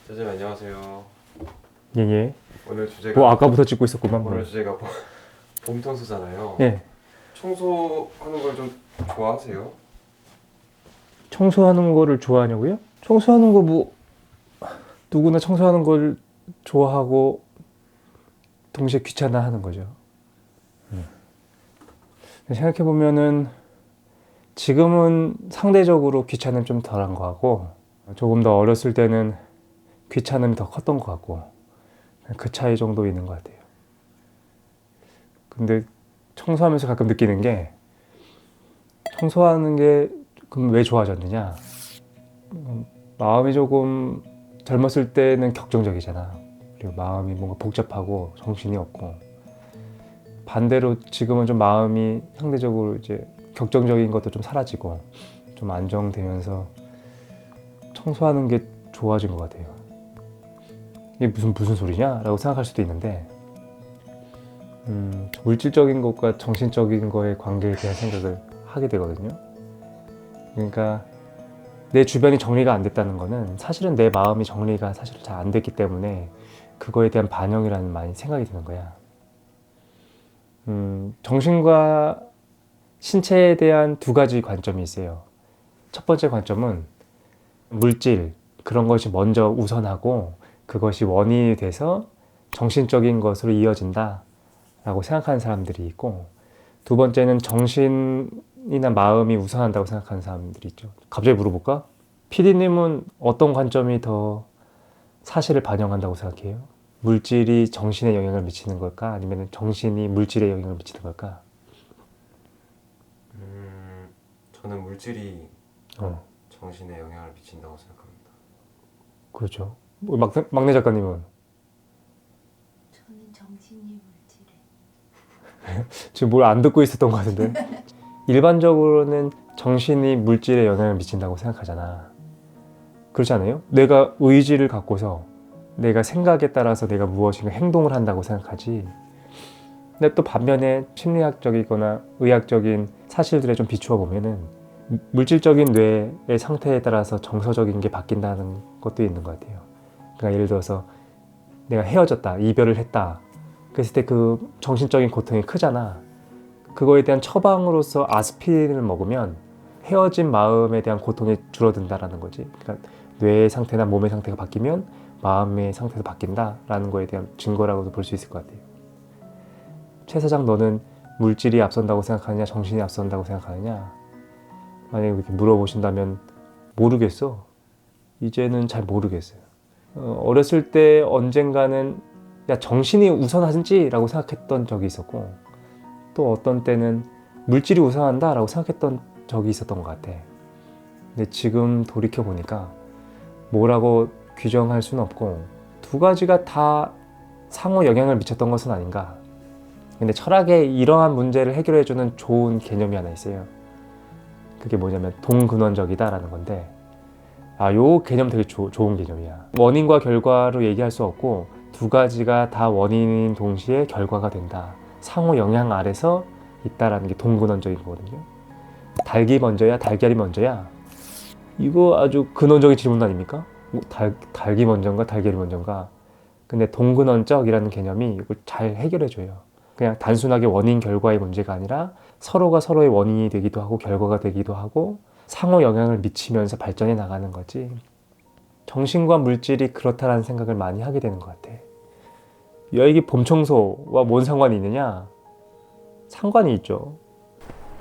선생님 안녕하세요. 예예. 오늘 주제가 뭐 아까부터 찍고 있었구만. 오늘 주제가 봄 청소잖아요. 예. 청소하는 걸 좀 좋아하세요? 청소하는 거를 좋아하냐고요? 청소하는 거 뭐 누구나 청소하는 걸 좋아하고 동시에 귀찮아하는 거죠. 생각해 보면은 지금은 상대적으로 귀찮음 좀 덜한 거 같고 조금 더 어렸을 때는 귀찮음이 더 컸던 것 같고 그 차이 정도 있는 것 같아요. 근데 청소하면서 가끔 느끼는 게 청소하는 게 그럼 왜 좋아졌느냐? 마음이 조금 젊었을 때는 격정적이잖아. 그리고 마음이 뭔가 복잡하고 정신이 없고 반대로 지금은 좀 마음이 상대적으로 이제 격정적인 것도 좀 사라지고 좀 안정되면서 청소하는 게 좋아진 것 같아요. 이게 무슨 소리냐? 라고 생각할 수도 있는데 물질적인 것과 정신적인 거의 관계에 대한 생각을 하게 되거든요. 그러니까 내 주변이 정리가 안 됐다는 거는 사실은 내 마음이 정리가 사실 잘 안 됐기 때문에 그거에 대한 반영이라는 많이 생각이 드는 거야. 정신과 신체에 대한 두 가지 관점이 있어요. 첫 번째 관점은 물질, 그런 것이 먼저 우선하고 그것이 원인이 돼서 정신적인 것으로 이어진다 라고 생각하는 사람들이 있고, 두 번째는 정신이나 마음이 우선한다고 생각하는 사람들이 있죠. 갑자기 물어볼까? PD님은 어떤 관점이 더 사실을 반영한다고 생각해요? 물질이 정신에 영향을 미치는 걸까? 아니면 정신이 물질에 영향을 미치는 걸까? 저는 물질이 정신에 영향을 미친다고 생각합니다. 그렇죠. 막내 작가님은? 저는 정신이 물질에. 지금 뭘 안 듣고 있었던 것 같은데? 일반적으로는 정신이 물질에 영향을 미친다고 생각하잖아. 그렇지 않아요? 내가 의지를 갖고서 내가 생각에 따라서 내가 무엇인가 행동을 한다고 생각하지. 근데 또 반면에 심리학적이거나 의학적인 사실들에 좀 비추어 보면은 물질적인 뇌의 상태에 따라서 정서적인 게 바뀐다는 것도 있는 것 같아요. 그러니까 예를 들어서 내가 헤어졌다, 이별을 했다. 그랬을 때 그 정신적인 고통이 크잖아. 그거에 대한 처방으로서 아스피린을 먹으면 헤어진 마음에 대한 고통이 줄어든다라는 거지. 그러니까 뇌의 상태나 몸의 상태가 바뀌면 마음의 상태도 바뀐다라는 거에 대한 증거라고도 볼 수 있을 것 같아요. 최 사장, 너는 물질이 앞선다고 생각하느냐, 정신이 앞선다고 생각하느냐? 만약에 이렇게 물어보신다면 모르겠어. 이제는 잘 모르겠어요. 어렸을 때 언젠가는 야, 정신이 우선하지라고 생각했던 적이 있었고, 또 어떤 때는 물질이 우선한다라고 생각했던 적이 있었던 것 같아. 근데 지금 돌이켜 보니까 뭐라고 규정할 수는 없고 두 가지가 다 상호 영향을 미쳤던 것은 아닌가. 근데 철학에 이러한 문제를 해결해주는 좋은 개념이 하나 있어요. 그게 뭐냐면 동근원적이다라는 건데, 요 개념 되게 좋은 개념이야. 원인과 결과로 얘기할 수 없고 두 가지가 다 원인인 동시에 결과가 된다. 상호 영향 아래서 있다라는 게 동근원적인 거거든요. 닭이 먼저야, 달걀이 먼저야? 이거 아주 근원적인 질문 아닙니까? 뭐 닭이 먼저인가, 달걀이 먼저인가? 근데 동근원적이라는 개념이 이걸 잘 해결해줘요. 그냥 단순하게 원인 결과의 문제가 아니라 서로가 서로의 원인이 되기도 하고 결과가 되기도 하고 상호 영향을 미치면서 발전해 나가는 거지. 정신과 물질이 그렇다라는 생각을 많이 하게 되는 것 같아. 야, 이게 봄 청소와 뭔 상관이 있느냐? 상관이 있죠.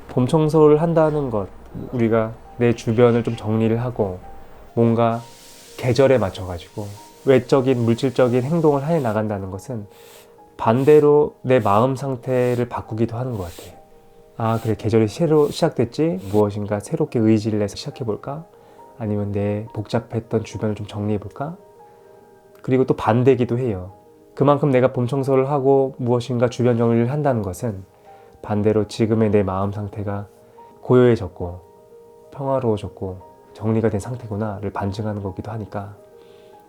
봄 청소를 한다는 것, 우리가 내 주변을 좀 정리를 하고 뭔가 계절에 맞춰가지고 외적인 물질적인 행동을 해 나간다는 것은 반대로 내 마음 상태를 바꾸기도 하는 것 같아. 그래, 계절이 새로 시작됐지? 무엇인가 새롭게 의지를 내서 시작해볼까? 아니면 내 복잡했던 주변을 좀 정리해볼까? 그리고 또 반대기도 해요. 그만큼 내가 봄 청소를 하고 무엇인가 주변 정리를 한다는 것은 반대로 지금의 내 마음 상태가 고요해졌고 평화로워졌고 정리가 된 상태구나를 반증하는 거기도 하니까,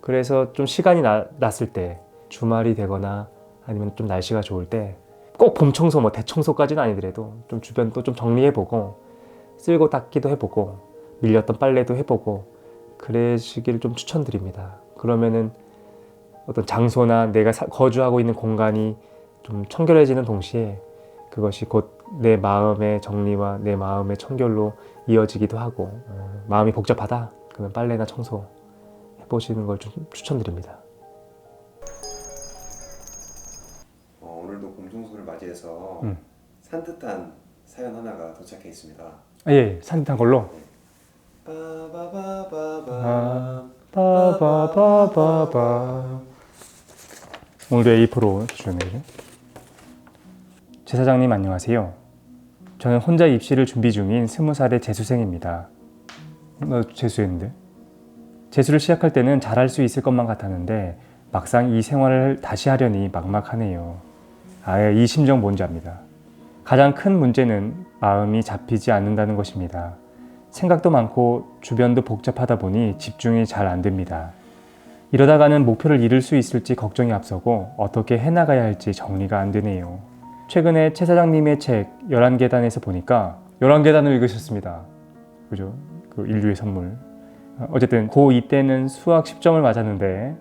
그래서 좀 시간이 났을 때 주말이 되거나 아니면 좀 날씨가 좋을 때 꼭 봄 청소, 뭐 대청소까지는 아니더라도 좀 주변도 좀 정리해보고 쓸고 닦기도 해보고 밀렸던 빨래도 해보고 그러시기를 좀 추천드립니다. 그러면은 어떤 장소나 내가 거주하고 있는 공간이 좀 청결해지는 동시에 그것이 곧 내 마음의 정리와 내 마음의 청결로 이어지기도 하고, 마음이 복잡하다? 그러면 빨래나 청소 해보시는 걸 좀 추천드립니다. 오늘도 봄 청소를 맞이해서 음. 산뜻한 사연 하나가 도착해 있습니다. 예, 산뜻한 걸로. 빠바바바바. 오늘도 A4로 주셨네요. 제사장님 안녕하세요. 저는 혼자 입시를 준비 중인 20살의 재수생입니다. 나 재수했는데? 재수를 시작할 때는 잘할 수 있을 것만 같았는데 막상 이 생활을 다시 하려니 막막하네요. 이 심정 뭔지 압니다. 가장 큰 문제는 마음이 잡히지 않는다는 것입니다. 생각도 많고 주변도 복잡하다 보니 집중이 잘 안 됩니다. 이러다가는 목표를 이룰 수 있을지 걱정이 앞서고 어떻게 해나가야 할지 정리가 안 되네요. 최근에 최 사장님의 책 11계단에서 보니까 11계단을 읽으셨습니다. 그죠? 그 인류의 선물. 어쨌든 고2 때는 수학 10점을 맞았는데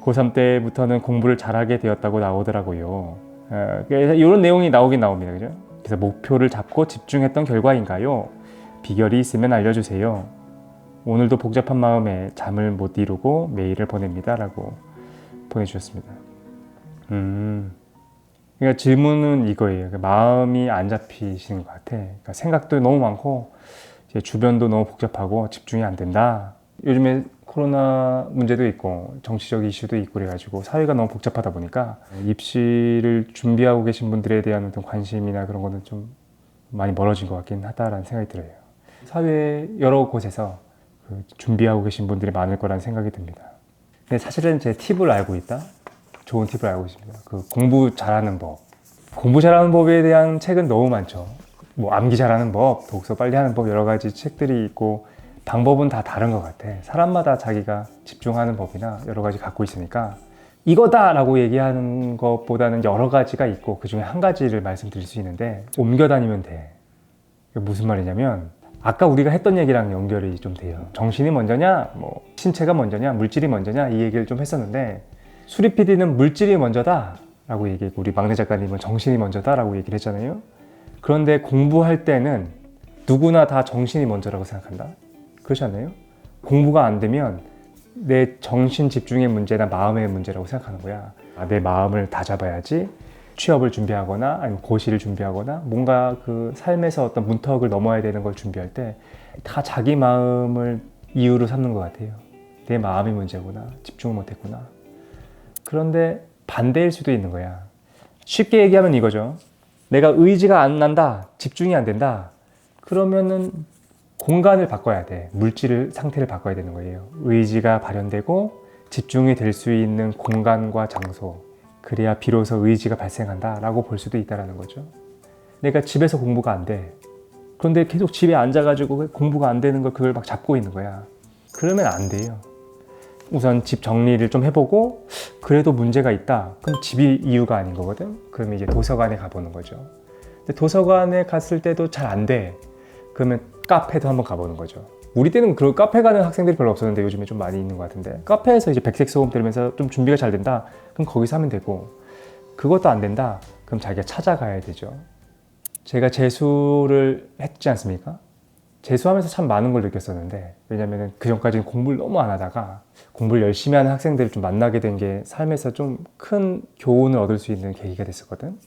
고3 때부터는 공부를 잘하게 되었다고 나오더라고요. 그래서 이런 내용이 나오긴 나옵니다. 그죠? 그래서 목표를 잡고 집중했던 결과인가요? 비결이 있으면 알려주세요. 오늘도 복잡한 마음에 잠을 못 이루고 메일을 보냅니다. 라고 보내주셨습니다. 그러니까 질문은 이거예요. 마음이 안 잡히시는 것 같아. 그러니까 생각도 너무 많고 이제 주변도 너무 복잡하고 집중이 안 된다. 요즘에 코로나 문제도 있고 정치적 이슈도 있고 그래가지고 사회가 너무 복잡하다 보니까 입시를 준비하고 계신 분들에 대한 어떤 관심이나 그런 거는 좀 많이 멀어진 것 같긴 하다라는 생각이 들어요. 사회 여러 곳에서 준비하고 계신 분들이 많을 거라는 생각이 듭니다. 근데 사실은 제 팁을 알고 있다? 좋은 팁을 알고 있습니다. 그 공부 잘하는 법. 공부 잘하는 법에 대한 책은 너무 많죠. 뭐 암기 잘하는 법, 독서 빨리 하는 법 여러 가지 책들이 있고 방법은 다 다른 것 같아. 사람마다 자기가 집중하는 법이나 여러 가지 갖고 있으니까 이거다! 라고 얘기하는 것보다는 여러 가지가 있고 그 중에 한 가지를 말씀드릴 수 있는데 옮겨 다니면 돼. 무슨 말이냐면 아까 우리가 했던 얘기랑 연결이 좀 돼요. 정신이 먼저냐, 뭐 신체가 먼저냐, 물질이 먼저냐 이 얘기를 좀 했었는데 수리 PD는 물질이 먼저다 라고 얘기했고 우리 막내 작가님은 정신이 먼저다 라고 얘기를 했잖아요. 그런데 공부할 때는 누구나 다 정신이 먼저라고 생각한다. 그렇지 않나요? 공부가 안 되면 내 정신 집중의 문제나 마음의 문제라고 생각하는 거야. 내 마음을 다잡아야지 취업을 준비하거나 아니면 고시를 준비하거나 뭔가 그 삶에서 어떤 문턱을 넘어야 되는 걸 준비할 때 다 자기 마음을 이유로 삼는 것 같아요. 내 마음이 문제구나. 집중을 못했구나. 그런데 반대일 수도 있는 거야. 쉽게 얘기하면 이거죠. 내가 의지가 안 난다. 집중이 안 된다. 그러면은 공간을 바꿔야 돼. 물질 상태를 바꿔야 되는 거예요. 의지가 발현되고 집중이 될 수 있는 공간과 장소. 그래야 비로소 의지가 발생한다 라고 볼 수도 있다는 거죠. 내가 집에서 공부가 안 돼. 그런데 계속 집에 앉아가지고 공부가 안 되는 걸 그걸 막 잡고 있는 거야. 그러면 안 돼요. 우선 집 정리를 좀 해보고 그래도 문제가 있다. 그럼 집이 이유가 아닌 거거든. 그러면 이제 도서관에 가보는 거죠. 근데 도서관에 갔을 때도 잘 안 돼. 그러면 카페도 한번 가보는 거죠. 우리 때는 그 카페 가는 학생들이 별로 없었는데 요즘에 좀 많이 있는 것 같은데 카페에서 이제 백색 소음 들으면서 좀 준비가 잘 된다. 그럼 거기서 하면 되고 그것도 안 된다. 그럼 자기가 찾아가야 되죠. 제가 재수를 했지 않습니까? 재수하면서 참 많은 걸 느꼈었는데 왜냐면 그 전까지는 공부를 너무 안 하다가 공부를 열심히 하는 학생들을 좀 만나게 된 게 삶에서 좀 큰 교훈을 얻을 수 있는 계기가 됐었거든.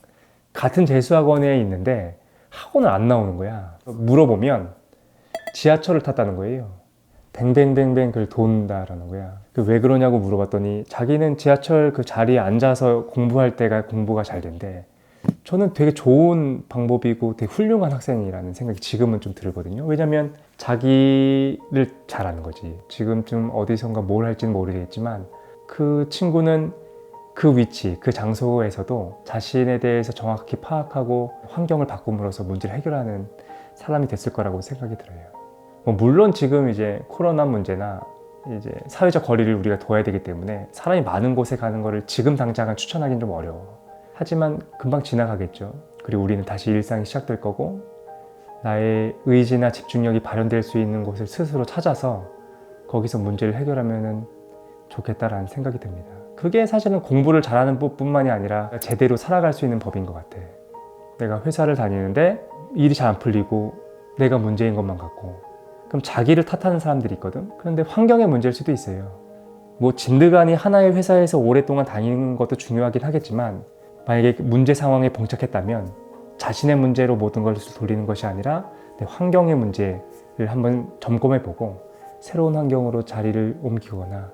같은 재수학원에 있는데 학원을 안 나오는 거야. 물어보면 지하철을 탔다는 거예요. 뱅뱅뱅뱅 그걸 돈다라는 거야. 왜 그러냐고 물어봤더니 자기는 지하철 그 자리에 앉아서 공부할 때가 공부가 잘 된대. 저는 되게 좋은 방법이고 되게 훌륭한 학생이라는 생각이 지금은 좀 들거든요. 왜냐면 자기를 잘 아는 거지. 지금쯤 어디선가 뭘 할지는 모르겠지만 그 친구는 그 위치, 그 장소에서도 자신에 대해서 정확히 파악하고 환경을 바꿈으로써 문제를 해결하는 사람이 됐을 거라고 생각이 들어요. 물론 지금 이제 코로나 문제나 이제 사회적 거리를 우리가 둬야 되기 때문에 사람이 많은 곳에 가는 거를 지금 당장은 추천하기는 좀 어려워. 하지만 금방 지나가겠죠. 그리고 우리는 다시 일상이 시작될 거고 나의 의지나 집중력이 발현될 수 있는 곳을 스스로 찾아서 거기서 문제를 해결하면 좋겠다라는 생각이 듭니다. 그게 사실은 공부를 잘하는 뿐만이 아니라 제대로 살아갈 수 있는 법인 것 같아. 내가 회사를 다니는데 일이 잘 안 풀리고 내가 문제인 것만 같고, 그럼 자기를 탓하는 사람들이 있거든. 그런데 환경의 문제일 수도 있어요. 뭐 진드간이 하나의 회사에서 오랫동안 다니는 것도 중요하긴 하겠지만, 만약에 문제 상황에 봉착했다면 자신의 문제로 모든 걸 돌리는 것이 아니라 내 환경의 문제를 한번 점검해보고 새로운 환경으로 자리를 옮기거나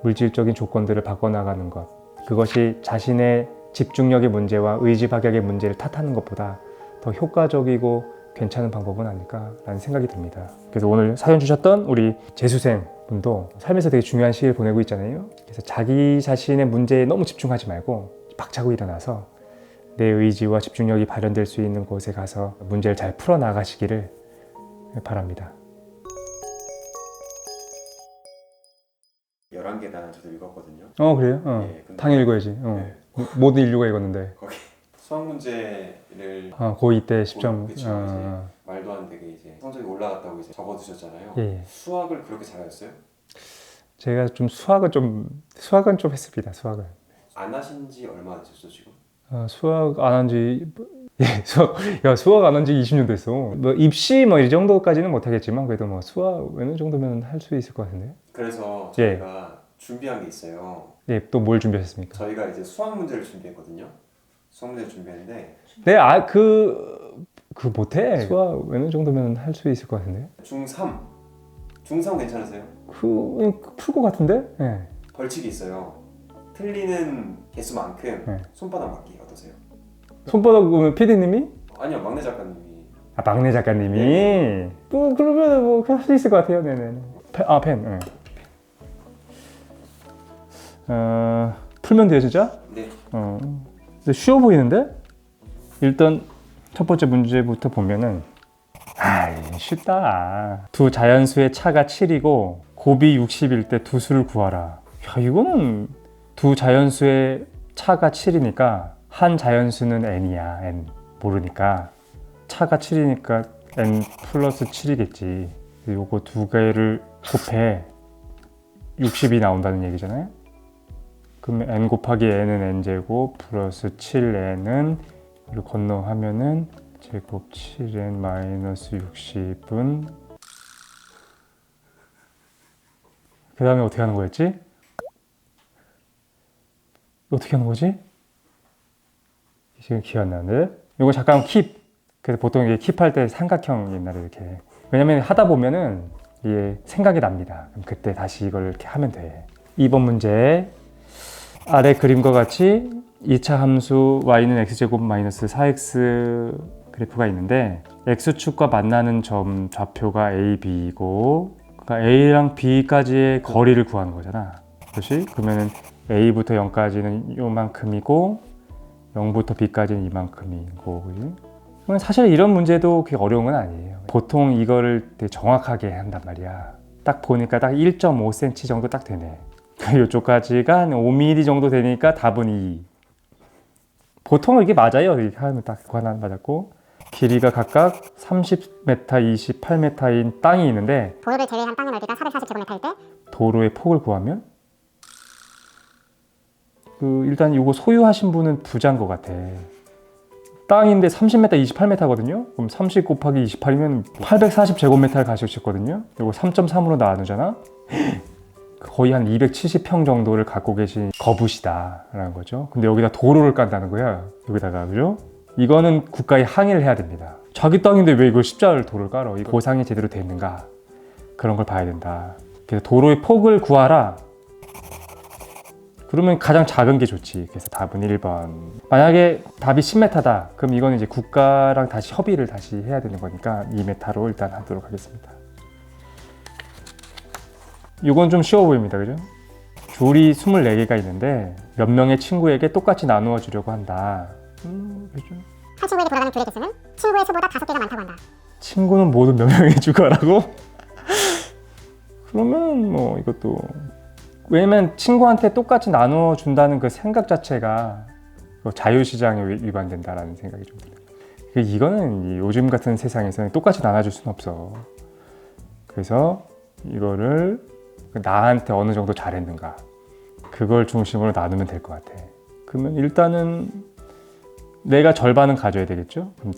물질적인 조건들을 바꿔나가는 것, 그것이 자신의 집중력의 문제와 의지박약의 문제를 탓하는 것보다 더 효과적이고 괜찮은 방법은 아닐까라는 생각이 듭니다. 그래서 오늘 사연 주셨던 우리 재수생 분도 삶에서 되게 중요한 시기를 보내고 있잖아요. 그래서 자기 자신의 문제에 너무 집중하지 말고 박차고 일어나서 내 의지와 집중력이 발현될 수 있는 곳에 가서 문제를 잘 풀어나가시기를 바랍니다. 11계단 저도 읽었거든요. 그래요? 예, 근데- 당연히 읽어야지. 네. 모든 인류가 읽었는데. 거기 수학 문제를 고2 때 10점. 그쵸, 이제 말도 안 되게 이제 성적이 올라갔다고 이제 적어두셨잖아요. 예. 수학을 그렇게 잘하셨어요? 제가 좀 수학은 좀 했습니다. 수학은. 안 하신 지 얼마나 되셨죠 지금? 수학 안 한 지, 수학 안 한 지 20년 됐어. 뭐 입시 뭐 이 정도까지는 못 하겠지만 그래도 뭐 수학 어느 정도면 할 수 있을 것 같은데. 그래서 예. 저희가 준비한 게 있어요. 예, 또 뭘 준비하셨습니까? 저희가 이제 수학 문제를 준비했거든요. 수학 문제를 준비했는데 네, 그 못해. 수학 어느 정도면 할 수 있을 것 같은데. 중3 중3 괜찮으세요? 풀 것 같은데? 예. 벌칙이 있어요. 틀리는 개수만큼 네. 손바닥 맞기 어떠세요? 손바닥 보면 PD님이? 아니요, 막내 작가님이. 막내 작가님이. 그러면 뭐 할 수 있을 것 같아요. 네네. 펜. 네. 풀면 돼요, 진짜? 네. 근데 쉬워 보이는데? 일단 첫 번째 문제부터 보면은 쉽다. 두 자연수의 차가 7이고 곱이 60일 때 두 수를 구하라. 야, 이거는 두 자연수의 차가 7이니까 한 자연수는 n이야. n 모르니까 차가 7이니까 n 플러스 7이겠지. 요거 두 개를 곱해 60이 나온다는 얘기잖아요. 그러면 n 곱하기 n은 n제곱 플러스 7n은 이걸 건너하면은 제곱 7n 마이너스 60은 그 다음에 어떻게 하는 거였지? 어떻게 하는 거지? 지금 기억 안 나는데? 이거 잠깐 킵. 그래서 보통 이게 킵할 때 삼각형 옛날에 이렇게. 왜냐면 하다 보면은 이게 생각이 납니다. 그럼 그때 다시 이걸 이렇게 하면 돼. 2번 문제. 아래 그림과 같이 2차 함수 y는 x제곱 마이너스 4x 그래프가 있는데 x축과 만나는 점 좌표가 a, b이고 그러니까 a랑 b까지의 거리를 구하는 거잖아. 그렇지? 그러면은 a부터 0까지는 요만큼이고 0부터 b까지는 이만큼이고, 그지? 그러면 사실 이런 문제도 그렇게 어려운 건 아니에요. 보통 이거를 되게 정확하게 한단 말이야. 딱 보니까 딱 1.5cm 정도 딱 되네. 이쪽까지가 한 5mm 정도 되니까 답은 2. 보통은 이게 맞아요. 이렇게 하면 딱 그거 하나 맞았고, 길이가 각각 30m, 28m인 땅이 있는데 도로를 제외한 땅의 넓이가 440제곱미터일 때 도로의 폭을 구하면 일단 이거 소유하신 분은 부자인 것 같아. 땅인데 30m, 28m거든요. 그럼 30 곱하기 28이면 840제곱미터를 가지셨거든요. 이거 3.3으로 나누잖아. 거의 한 270평 정도를 갖고 계신 거부시다라는 거죠. 근데 여기다 도로를 깐다는 거야. 여기다가, 그죠? 이거는 국가에 항의를 해야 됩니다. 자기 땅인데 왜 이걸 십자를 도로를 깔아? 이 보상이 제대로 돼 있는가? 그런 걸 봐야 된다. 그래서 도로의 폭을 구하라. 그러면 가장 작은 게 좋지. 그래서 답은 1번. 만약에 답이 10m다. 그럼 이거는 이제 국가랑 다시 협의를 다시 해야 되는 거니까 2m로 일단 하도록 하겠습니다. 이건 좀 쉬워 보입니다. 그죠? 줄이 24개가 있는데 몇 명의 친구에게 똑같이 나누어 주려고 한다. 그죠? 한 친구에게 돌아가는 귤의 개수는 친구의 수보다 5개가 많다고 한다. 친구는 모두 몇 명에게 주가라고? 그러면 뭐 이것도, 왜냐면 친구한테 똑같이 나누어 준다는 그 생각 자체가 자유시장에 위반된다라는 생각이 좀 들어요. 이거는 요즘 같은 세상에서는 똑같이 나눠줄 수는 없어. 그래서 이거를 나한테 어느 정도 잘했는가. 그걸 중심으로 나누면 될 것 같아. 그러면 일단은 내가 절반은 가져야 되겠죠? 그럼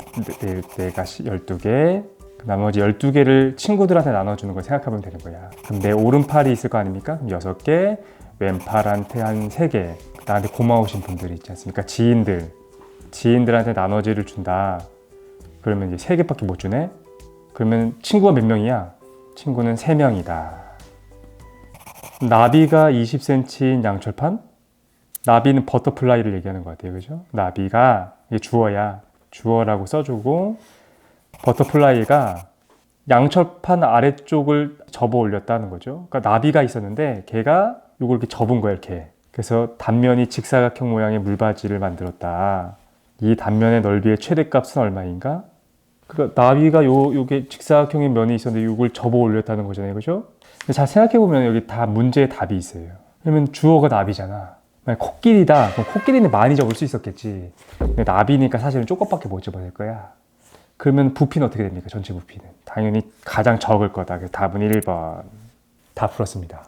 내가 12개, 나머지 12개를 친구들한테 나눠주는 걸 생각하면 되는 거야. 그럼 내 오른팔이 있을 거 아닙니까? 그럼 6개, 왼팔한테 한 3개. 나한테 고마우신 분들이 있지 않습니까? 지인들한테 나눠지를 준다. 그러면 이제 3개밖에 못 주네? 그러면 친구가 몇 명이야? 친구는 3명이다. 나비가 20cm인 양철판? 나비는 버터플라이를 얘기하는 것 같아요. 그죠? 나비가, 이게 주어야. 주어라고 써주고, 버터플라이가 양철판 아래쪽을 접어 올렸다는 거죠. 그러니까 나비가 있었는데, 걔가 이걸 이렇게 접은 거야, 이렇게. 그래서 단면이 직사각형 모양의 물바지를 만들었다. 이 단면의 넓이의 최대값은 얼마인가? 그러니까 나비가 요게 직사각형의 면이 있었는데 이걸 접어 올렸다는 거잖아요. 그죠? 근데 잘 생각해보면 여기 다 문제의 답이 있어요. 그러면 주어가 나비잖아. 만약 코끼리다. 그럼 코끼리는 많이 접을 수 있었겠지. 근데 나비니까 사실은 조금밖에 못 접어낼 거야. 그러면 부피는 어떻게 됩니까? 전체 부피는. 당연히 가장 적을 거다. 그래서 답은 1번. 다 풀었습니다.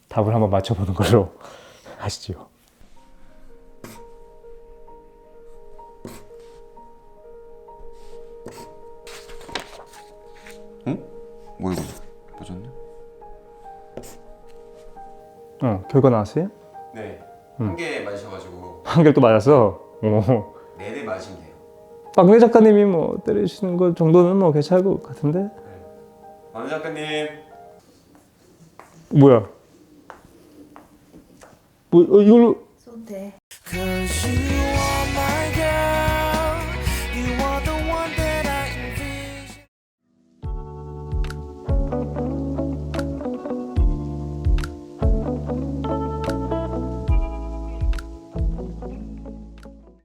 답을 한번 맞춰보는 걸로 하시죠. 뭐 이거 보셨네? 결과 나왔어요? 네. 한 개 맞으셔가지고 한 개를 또 맞았어. 오. 4대 맞으면 돼요. 막내 작가님이 뭐 때리시는 것 정도는 뭐 괜찮을 것 같은데? 만우 작가님. 뭐야? 뭐 이걸로 쏜대. Cause you